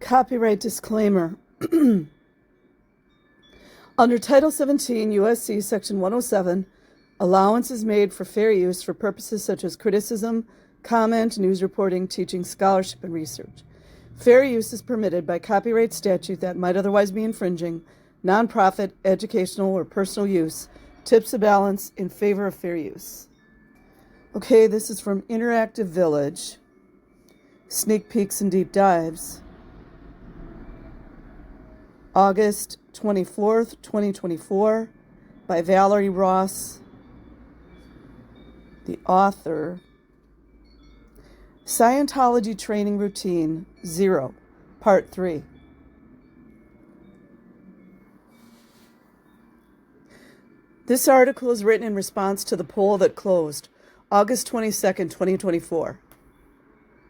Copyright disclaimer. Under Title 17 U.S.C. Section 107, allowance is made for fair use for purposes such as criticism, comment, news reporting, teaching, scholarship, and research. Fair use is permitted by copyright statute that might otherwise be infringing. Nonprofit, educational, or personal use tips the balance in favor of fair use. Okay, this is from Interactive Village. Sneak peeks and deep dives. August 24th, 2024, by Valerie Ross, the author. Scientology Training Routine 0, Part 3. This article is written in response to the poll that closed August 22nd, 2024.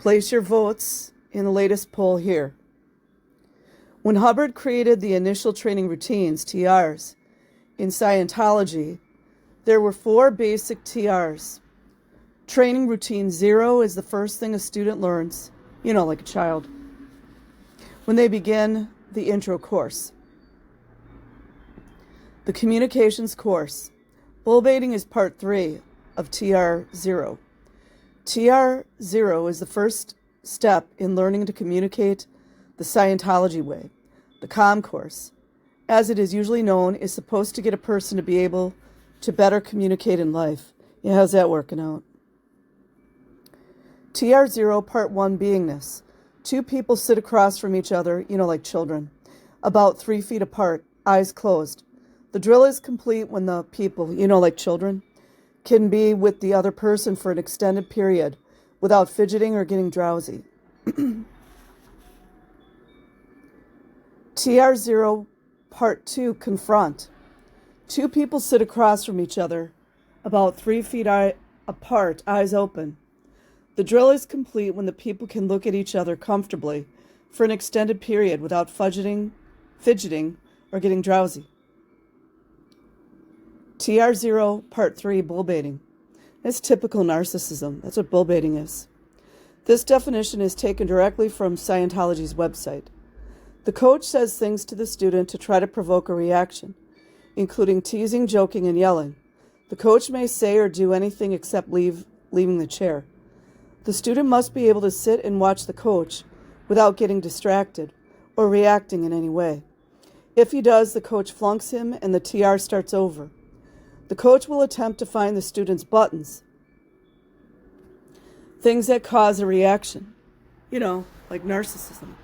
Place your votes in the latest poll here. When Hubbard created the initial training routines, TRs, in Scientology, there were 4 basic TRs. Training routine 0 is the first thing a student learns, like a child, when they begin the intro course. The communications course. Bullbaiting is part 3 of TR 0. TR 0 is the first step in learning to communicate the Scientology way. The COM course, as it is usually known, is supposed to get a person to be able to better communicate in life. Yeah, how's that working out? TR 0, Part 1, beingness. 2 people sit across from each other, like children, about 3 feet apart, eyes closed. The drill is complete when the people, like children, can be with the other person for an extended period without fidgeting or getting drowsy. TR 0, Part 2, confront. 2 people sit across from each other, about 3 feet apart, eyes open. The drill is complete when the people can look at each other comfortably for an extended period without fidgeting, or getting drowsy. TR 0, Part 3, bullbaiting. That's typical narcissism. That's what bullbaiting is. This definition is taken directly from Scientology's website. The coach says things to the student to try to provoke a reaction, including teasing, joking, and yelling. The coach may say or do anything except leaving the chair. The student must be able to sit and watch the coach without getting distracted or reacting in any way. If he does, the coach flunks him and the TR starts over. The coach will attempt to find the student's buttons, things that cause a reaction, like narcissism.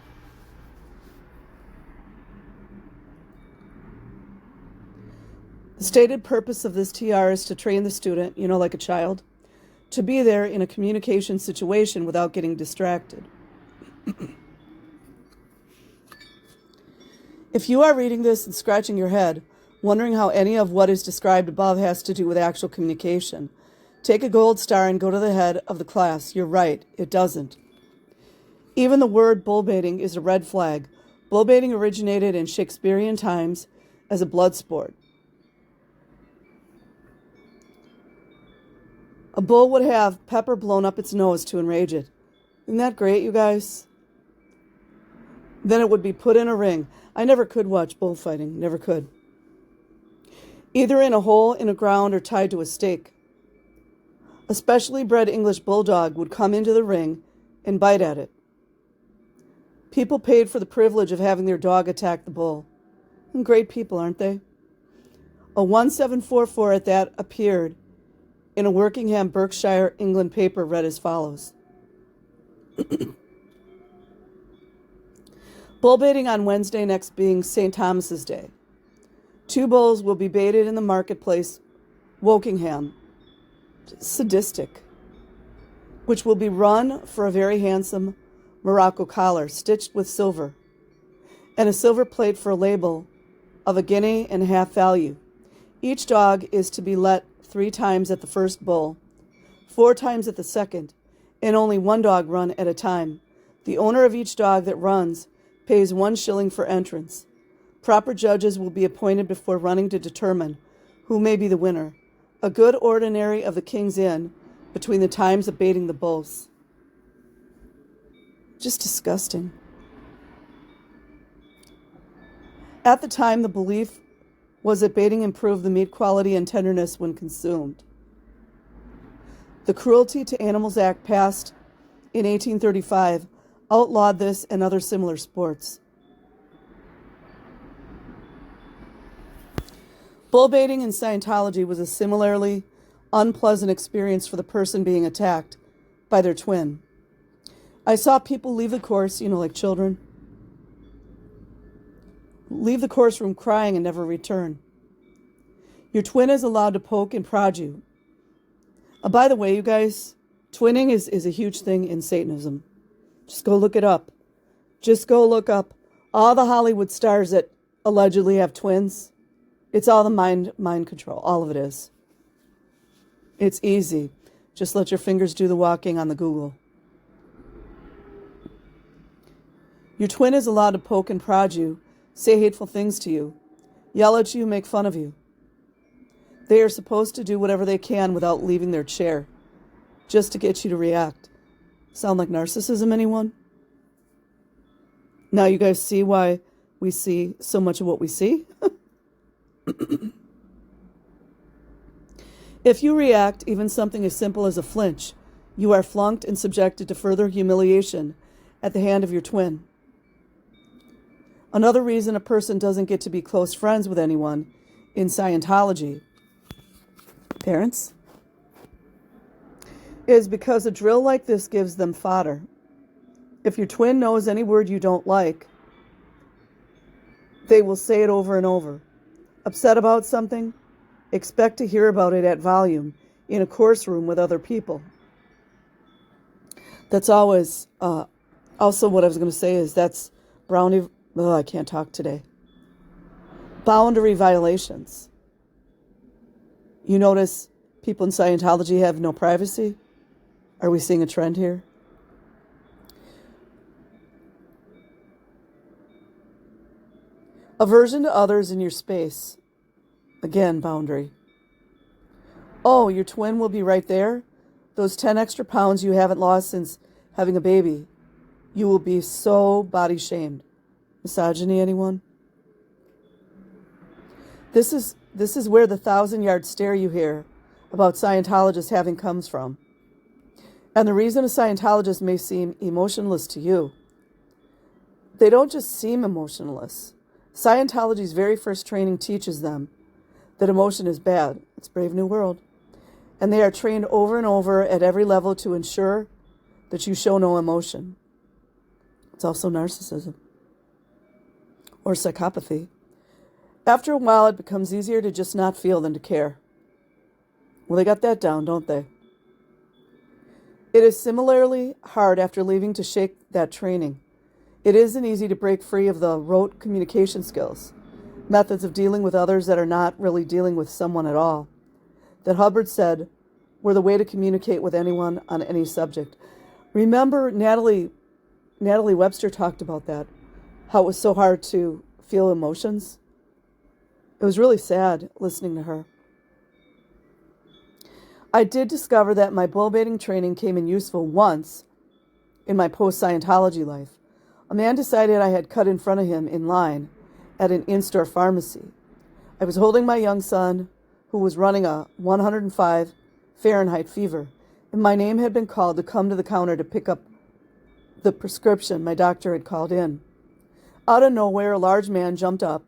The stated purpose of this TR is to train the student, like a child, to be there in a communication situation without getting distracted. If you are reading this and scratching your head, wondering how any of what is described above has to do with actual communication, take a gold star and go to the head of the class. You're right, it doesn't. Even the word bullbaiting is a red flag. Bullbaiting originated in Shakespearean times as a blood sport. A bull would have pepper blown up its nose to enrage it. Isn't that great, you guys? Then it would be put in a ring. I never could watch bullfighting, never could. Either in a hole in the ground or tied to a stake. A specially bred English bulldog would come into the ring and bite at it. People paid for the privilege of having their dog attack the bull. And great people, aren't they? A 1744 at that appeared in a Workingham, Berkshire, England paper read as follows. Bullbaiting on Wednesday next being St. Thomas's Day. 2 bulls will be baited in the marketplace, Wokingham, sadistic, which will be run for a very handsome Morocco collar stitched with silver, and a silver plate for a label of £1.50 guinea value. Each dog is to be let 3 times at the first bull, 4 times at the second, and only 1 dog run at a time. The owner of each dog that runs pays 1 shilling for entrance. Proper judges will be appointed before running to determine who may be the winner. A good ordinary of the King's Inn between the times of baiting the bulls. Just disgusting. At the time, the belief was that baiting improved the meat quality and tenderness when consumed. The Cruelty to Animals Act passed in 1835 outlawed this and other similar sports. Bullbaiting in Scientology was a similarly unpleasant experience for the person being attacked by their twin. I saw people leave the course, like children, leave the course room crying and never return. Your twin is allowed to poke and prod you. By the way, you guys, twinning is a huge thing in Satanism. Just go look it up. Just go look up all the Hollywood stars that allegedly have twins. It's all the mind control. All of it is. It's easy. Just let your fingers do the walking on the Google. Your twin is allowed to poke and prod you, say hateful things to you, yell at you, make fun of you. They are supposed to do whatever they can without leaving their chair, just to get you to react. Sound like narcissism, anyone? Now you guys see why we see so much of what we see? If you react, even something as simple as a flinch, you are flunked and subjected to further humiliation at the hand of your twin. Another reason a person doesn't get to be close friends with anyone in Scientology, parents, is because a drill like this gives them fodder. If your twin knows any word you don't like, they will say it over and over. Upset about something? Expect to hear about it at volume in a course room with other people. That's always, also what I was going to say is that's I can't talk today. Boundary violations. You notice people in Scientology have no privacy? Are we seeing a trend here? Aversion to others in your space. Again, boundary. Oh, your twin will be right there? Those 10 extra pounds you haven't lost since having a baby. You will be so body shamed. Misogyny, anyone? This is where the 1,000-yard stare you hear about Scientologists having comes from. And the reason a Scientologist may seem emotionless to you, they don't just seem emotionless. Scientology's very first training teaches them that emotion is bad. It's Brave New World. And they are trained over and over at every level to ensure that you show no emotion. It's also narcissism or psychopathy. After a while, it becomes easier to just not feel than to care. Well, they got that down, don't they? It is similarly hard after leaving to shake that training. It isn't easy to break free of the rote communication skills, methods of dealing with others that are not really dealing with someone at all, that Hubbard said were the way to communicate with anyone on any subject. Remember, Natalie Webster talked about that, how it was so hard to feel emotions. It was really sad listening to her. I did discover that my bullbaiting training came in useful once in my post-Scientology life. A man decided I had cut in front of him in line at an in-store pharmacy. I was holding my young son, who was running a 105 Fahrenheit fever, and my name had been called to come to the counter to pick up the prescription my doctor had called in. Out of nowhere, a large man jumped up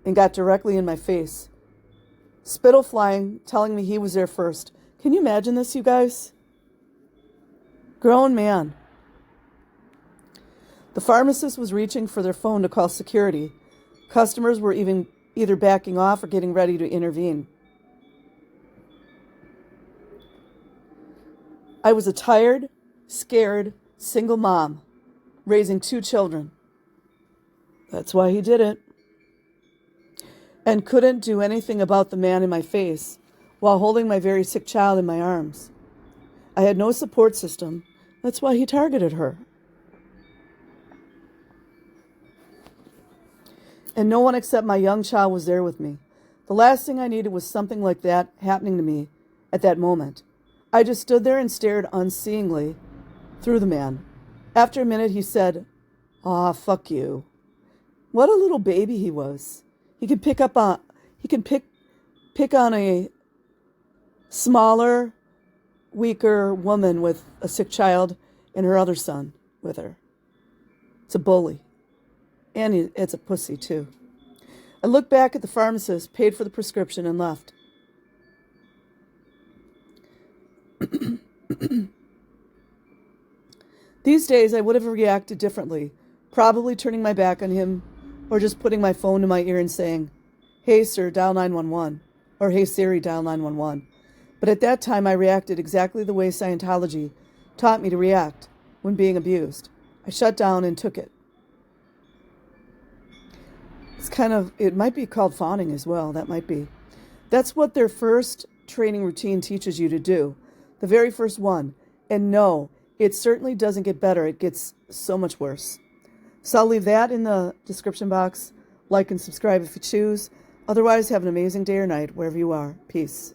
and got directly in my face, spittle flying, telling me he was there first. Can you imagine this, you guys? Grown man. The pharmacist was reaching for their phone to call security. Customers were either backing off or getting ready to intervene. I was a tired, scared, single mom, raising 2 children. That's why he did it. And couldn't do anything about the man in my face while holding my very sick child in my arms. I had no support system. That's why he targeted her. And no one except my young child was there with me. The last thing I needed was something like that happening to me at that moment. I just stood there and stared unseeingly through the man. After a minute, he said, "Aw, fuck you." What a little baby he was. He can pick on a smaller, weaker woman with a sick child and her other son with her. It's a bully. And it's a pussy, too. I looked back at the pharmacist, paid for the prescription, and left. These days, I would have reacted differently, probably turning my back on him or just putting my phone to my ear and saying, "Hey, sir, dial 911," or "Hey, Siri, dial 911." But at that time, I reacted exactly the way Scientology taught me to react when being abused. I shut down and took it. It might be called fawning as well. That might be. That's what their first training routine teaches you to do. The very first one. And no, it certainly doesn't get better. It gets so much worse. So I'll leave that in the description box. Like and subscribe if you choose. Otherwise, have an amazing day or night wherever you are. Peace.